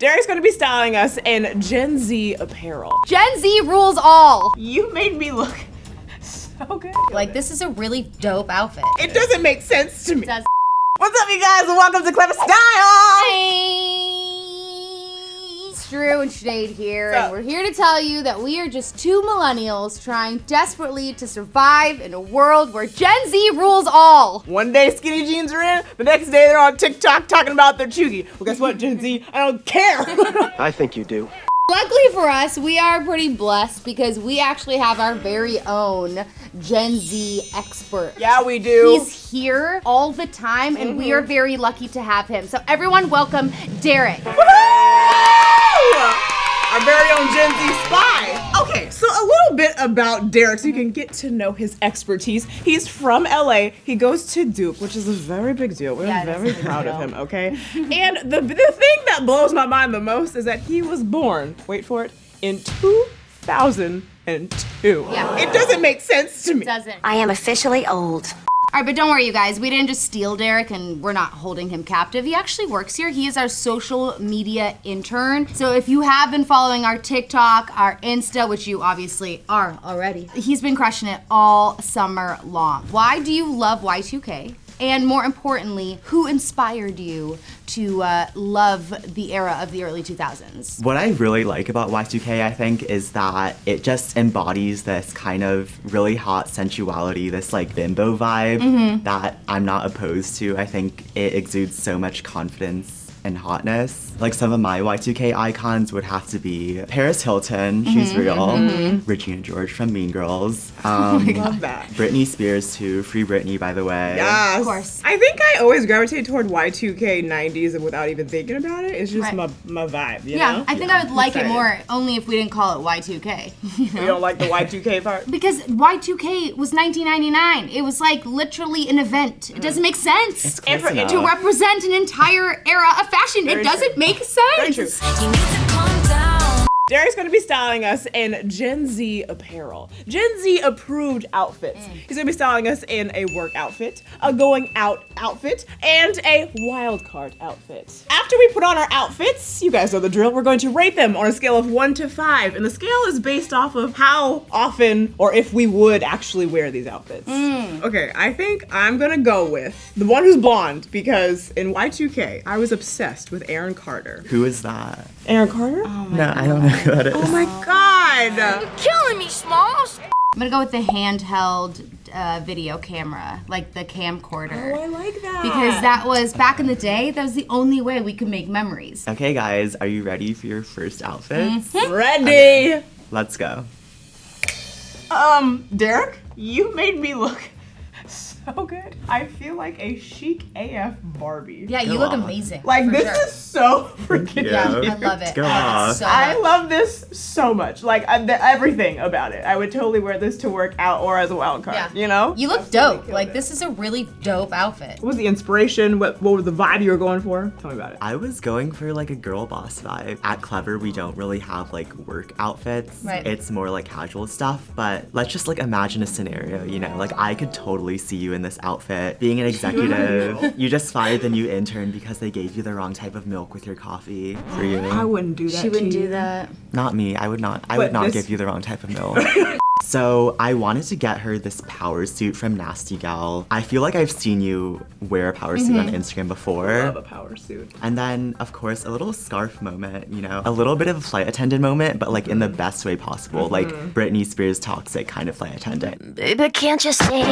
Derek's gonna be styling us in Gen Z apparel. Gen Z rules all. You made me look so good. Like, this is a really dope outfit. It doesn't make sense to me. Does. What's up, you guys, and welcome to Clevver Style! Hey! It's Drew and Sinead here, and we're here to tell you that we are just two millennials trying desperately to survive in a world where Gen Z rules all. One day skinny jeans are in, the next day they're on TikTok talking about their chuggy. Well, guess what, Gen Z? I don't care. I think you do. Luckily for us, we are pretty blessed because we actually have our very own Gen Z expert. Yeah, we do. He's here all the time, and we are very lucky to have him. So everyone welcome Derek. Our very own Gen Z spy. Okay, so a little bit about Derek so you can get to know his expertise. He's from LA. He goes to Duke, which is a very big deal. We're very proud of him, okay? And the thing that blows my mind the most is that he was born, wait for it, in 2002. Yeah. It doesn't make sense to me. It doesn't. I am officially old. All right, but don't worry, you guys. We didn't just steal Derek, and we're not holding him captive. He actually works here. He is our social media intern. So if you have been following our TikTok, our Insta, which you obviously are already, he's been crushing it all summer long. Why do you love Y2K? And more importantly, who inspired you to love the era of the early 2000s? What I really like about Y2K, I think, is that it just embodies this kind of really hot sensuality, this like bimbo vibe that I'm not opposed to. I think it exudes so much confidence and hotness. Like some of my Y2K icons would have to be Paris Hilton, she's real, Regina George from Mean Girls. Love that. Britney Spears too, free Britney by the way. Yes. Of course. I think I always gravitate toward Y2K 90s and without even thinking about it. It's just Right. my vibe, you Yeah, know? I think I would like it Excited. more only if we didn't call it Y2K. You know? You don't like the Y2K part? Because Y2K was 1999. It was like literally an event. It doesn't make sense. It's close Every- enough. To represent an entire era of fashion. Very It doesn't true. make Very sense. true. You need to calm down. Derek's gonna be styling us in Gen Z apparel. Gen Z approved outfits. He's gonna be styling us in a work outfit, a going out outfit, and a wild card outfit. After we put on our outfits, you guys know the drill, we're going to rate them on a scale of 1 to 5. And the scale is based off of how often or if we would actually wear these outfits. Okay, I think I'm gonna go with the one who's blonde because in Y2K, I was obsessed with Aaron Carter. Who is that? Aaron Carter? No, I don't know who that is. Oh my God! Killing me, Smalls. I'm gonna go with the handheld video camera, like the camcorder. Oh, I like that. Because that was, back in the day, that was the only way we could make memories. Okay guys, are you ready for your first outfits? Ready. Let's go. Derek, you made me look so good. I feel like a chic AF Barbie. Yeah, you Go look on. amazing. Like for this sure. is so freaking Yeah, cute. I love it. Go I love off. it so I much. love this so much. Like everything about it. I would totally wear this to work out or as a wild card. Yeah. You know? You look Absolutely dope. killed Like, it. this is a really dope outfit. What was the inspiration? What was the vibe you were going for? Tell me about it. I was going for like a girl boss vibe. At Clevver, we don't really have like work outfits. Right. It's more like casual stuff, but let's just like imagine a scenario, you know? Like I could totally see you in this outfit. Being an executive, you just fired the new intern because they gave you the wrong type of milk with your coffee for you. I wouldn't do that. She wouldn't to do you. that. Not me. I would not But this- give you the wrong type of milk. So I wanted to get her this power suit from Nasty Gal. I feel like I've seen you wear a power suit on Instagram before. Love a power suit. And then, of course, a little scarf moment, you know? A little bit of a flight attendant moment, but like in the best way possible. Like Britney Spears toxic kind of flight attendant. Baby, can't you see?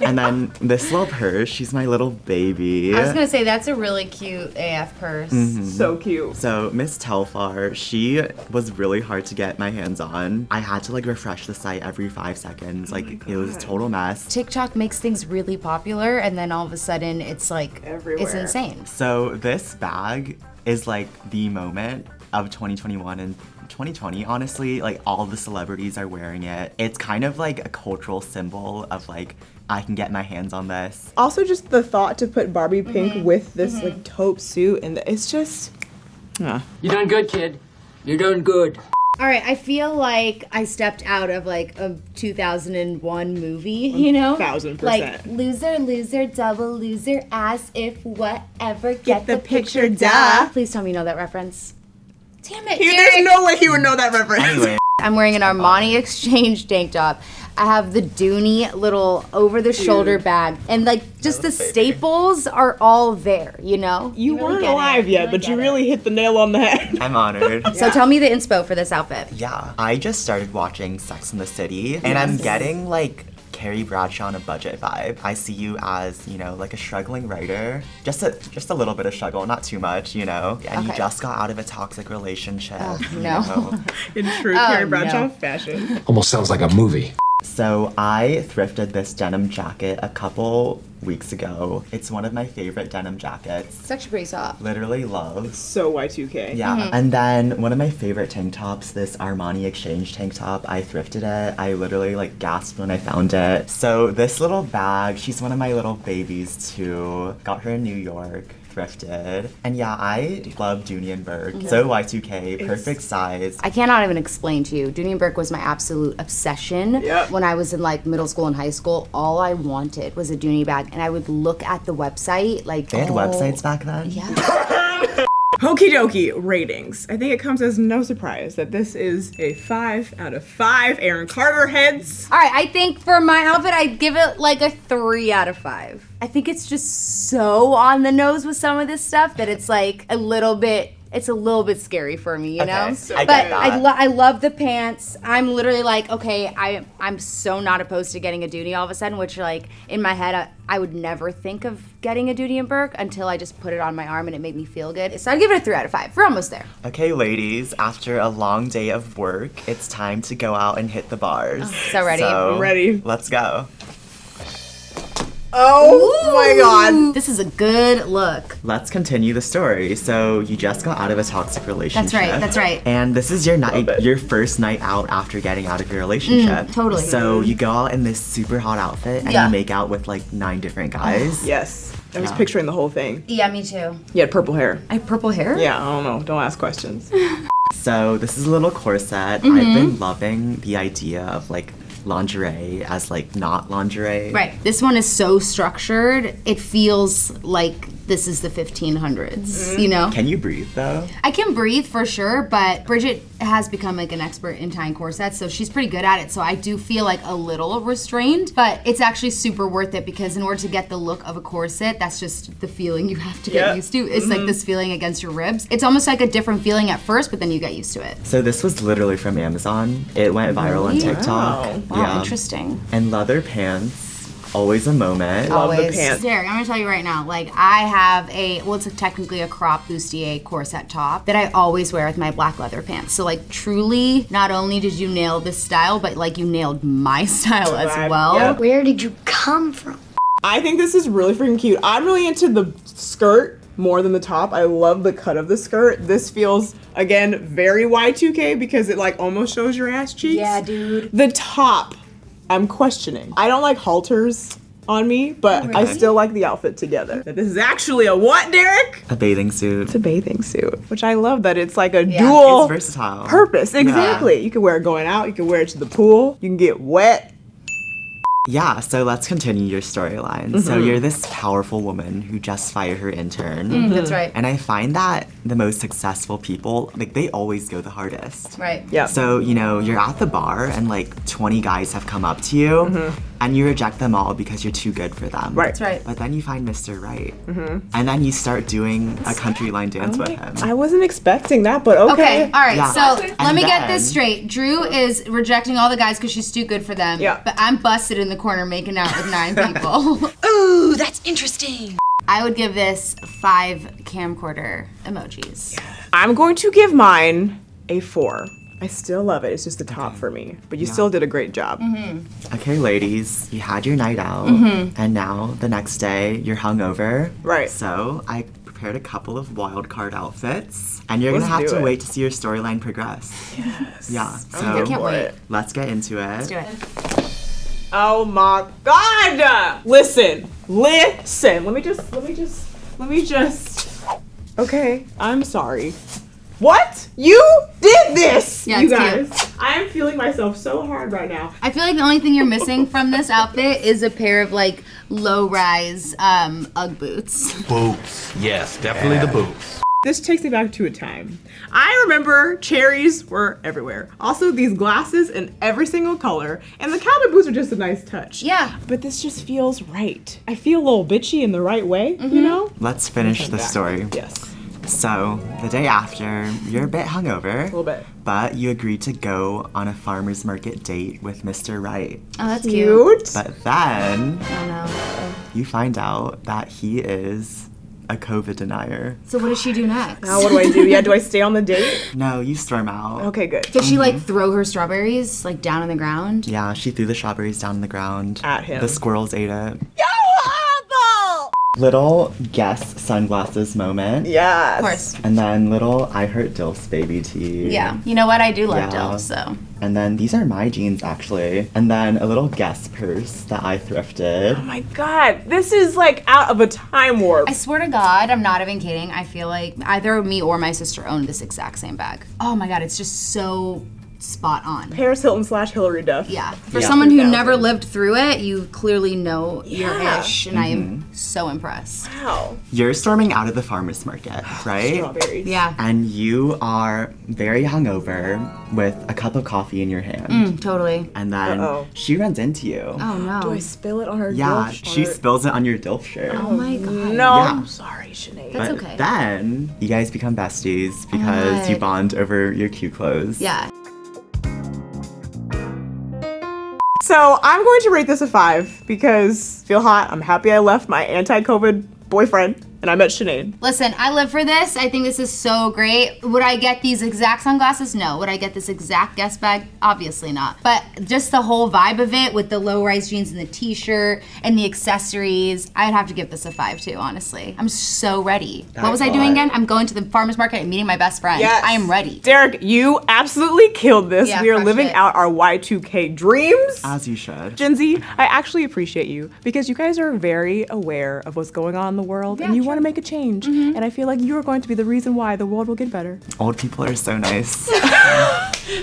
And then this little purse, she's my little baby. I was gonna say, that's a really cute AF purse. So cute. So Miss TELFAR, she was really hard to get my hands on. I had to like refresh the site every 5 seconds. Like it was a total mess. TikTok makes things really popular, and then all of a sudden, it's like, Everywhere. it's insane. So this bag is like the moment of 2021 and 2020, honestly. Like all the celebrities are wearing it. It's kind of like a cultural symbol of like, I can get my hands on this. Also, just the thought to put Barbie pink with this like taupe suit, and it's just. You done good, kid. You're doing good. All right, I feel like I stepped out of like a 2001 movie, you know? 1000%. Like, loser, loser, double loser, as if whatever, get the picture, duh. Please tell me you know that reference. Damn it, There's Derek. no way he would know that reference. Anyway, I'm wearing an Armani Exchange tank top. I have the Dooney little over-the-shoulder bag. And, like, just the staples are all there, you know? You really weren't get it. alive yet, but you really hit the nail on the head. I'm honored. So tell me the inspo for this outfit. Yeah, I just started watching Sex and the City, and I'm getting like Carrie Bradshaw on a budget vibe. I see you as, you know, like a struggling writer, just a little bit of struggle, not too much, you know. And you Okay. just got out of a toxic relationship. you no. know. In true Carrie no. Bradshaw fashion. Almost sounds like a movie. So I thrifted this denim jacket a couple weeks ago. It's one of my favorite denim jackets. It's actually pretty soft. Literally love. So Y2K. Yeah, and then one of my favorite tank tops, this Armani Exchange tank top, I thrifted it. I literally like gasped when I found it. So this little bag, she's one of my little babies too. Got her in New York, thrifted. And yeah, I love Dooney and Burke. So Y2K, perfect size. I cannot even explain to you. Dooney and Burke was my absolute obsession. Yep. When I was in like middle school and high school, all I wanted was a Dooney bag, and I would look at the website like They had websites back then? Yeah. Okie dokie, ratings. I think it comes as no surprise that this is a 5 out of 5 Aaron Carter heads. All right, I think for my outfit, I'd give it like a 3 out of 5. I think it's just so on the nose with some of this stuff that it's like a little bit scary for me, you know? so I but get that. I love the pants. I'm literally like, okay, I'm so not opposed to getting a Dooney all of a sudden, which like in my head, I would never think of getting a Dooney and Burke until I just put it on my arm and it made me feel good. So I'd give it a 3 out of 5. We're almost there. Okay, ladies, after a long day of work, it's time to go out and hit the bars. So ready. So, Ready. Let's go. Oh my god. This is a good look. Let's continue the story. So you just got out of a toxic relationship. That's right. And this is your first night out after getting out of your relationship. totally. So you go out in this super hot outfit and Yeah. you make out with like 9 different guys. Yes. I was Yeah. picturing the whole thing. Yeah, me too. You had purple hair. I have purple hair? Yeah, I don't know. Don't ask questions. So this is a little corset. Mm-hmm. I've been loving the idea of like lingerie as like not lingerie. Right. This one is so structured, it feels like this is the 1500s, you know? Can you breathe though? I can breathe for sure, but Bridget has become like an expert in tying corsets, so she's pretty good at it. So I do feel like a little restrained, but it's actually super worth it because in order to get the look of a corset, that's just the feeling you have to get used to. It's like this feeling against your ribs. It's almost like a different feeling at first, but then you get used to it. So this was literally from Amazon. It went viral on TikTok. Wow, interesting. And leather pants, always a moment. Love the Always. pants. Derek, I'm gonna tell you right now, like I have it's technically a crop bustier corset top that I always wear with my black leather pants. So like truly, not only did you nail this style, but like you nailed my style as vibe. well. Yeah. Where did you come from? I think this is really freaking cute. I'm really into the skirt more than the top. I love the cut of the skirt. This feels, again, very Y2K because it like almost shows your ass cheeks. Yeah, dude. The top, I'm questioning. I don't like halters on me, but I still like the outfit together. This is actually a what, Derek? A bathing suit. It's a bathing suit, which I love that it's like a It's dual versatile. purpose. Exactly. You can wear it going out, you can wear it to the pool, you can get wet. Yeah, so let's continue your storyline. So you're this powerful woman who just fired her intern. That's right. And I find that the most successful people, like they always go the hardest. Right. Yeah. So, you know, you're at the bar and like 20 guys have come up to you and you reject them all because you're too good for them. Right. That's right. But then you find Mr. Right. And then you start doing a country line dance with him. I wasn't expecting that, but okay. Okay, all right, Yeah. so let And me get then- this straight. Drew is rejecting all the guys because she's too good for them. Yeah. But I'm busted in the corner making out with 9 people. Ooh, that's interesting. I would give this 5 camcorder emojis. I'm going to give mine a 4. I still love it. It's just the top for me. But you still did a great job. Okay, ladies, you had your night out, and now the next day you're hungover. Right. So I prepared a couple of wild card outfits, and you're Let's gonna have do to it. wait to see your storyline progress. Yes. Yeah. I can't So wait. let's get into it. Let's do it. Oh my God! Listen. Let me just. Okay, I'm sorry. What? You did this! Yeah, you it's guys. cute. I am feeling myself so hard right now. I feel like the only thing you're missing from this outfit is a pair of like low-rise Ugg boots. Boots. Yes, definitely the boots. This takes me back to a time. I remember cherries were everywhere. Also, these glasses in every single color, and the cowboy boots are just a nice touch. Yeah. But this just feels right. I feel a little bitchy in the right way, you know? Let's finish the Back. story. Yes. So, the day after, you're a bit hungover. A little bit. But you agreed to go on a farmer's market date with Mr. Wright. Oh, that's cute. But then Oh no. you find out that he is a COVID denier. So what does she do next? Now what do I do? Yeah, do I stay on the date? No, you storm out. Okay, good. Does she like throw her strawberries like down on the ground? Yeah, she threw the strawberries down on the ground. At him. The squirrels ate it. Little guess sunglasses moment. Yes. Of course. And then little I Heart Dilfs baby tea. Yeah. You know what? I do love Yeah. Dilf, so. And then these are my jeans actually. And then a little Guess purse that I thrifted. Oh my god, this is like out of a time warp. I swear to God, I'm not even kidding. I feel like either me or my sister owned this exact same bag. Oh my God, it's just so spot on. Paris Hilton / Hillary Duff. Yeah. For Yeah. someone who 2000. never lived through it, you clearly know your Yeah. ish, and I am so impressed. Wow. You're storming out of the farmer's market, right? Strawberries. Yeah. And you are very hungover with a cup of coffee in your hand. Totally. And then Uh-oh. she runs into you. Oh no. Do I spill it on her Yeah, Dilf she shirt? spills it on your Dilf shirt. Oh my God. No, Yeah. I'm sorry, Sinead. That's But okay. then you guys become besties because you God. bond over your cute clothes. Yeah. So I'm going to rate this a 5 because feel hot. I'm happy I left my anti-COVID boyfriend and I met Sinead. Listen, I live for this. I think this is so great. Would I get these exact sunglasses? No. Would I get this exact Guess bag? Obviously not. But just the whole vibe of it with the low-rise jeans and the t-shirt and the accessories, I'd have to give this a 5 too, honestly. I'm so ready. What was I doing again? I'm going to the farmer's market and meeting my best friend. Yes. I am ready. Derek, you absolutely killed this. Yeah, we are crushed living it. out our Y2K dreams. As you should. Gen Z, I actually appreciate you because you guys are very aware of what's going on in the world and you want to make a change. And I feel like you're going to be the reason why the world will get better. Old people are so nice.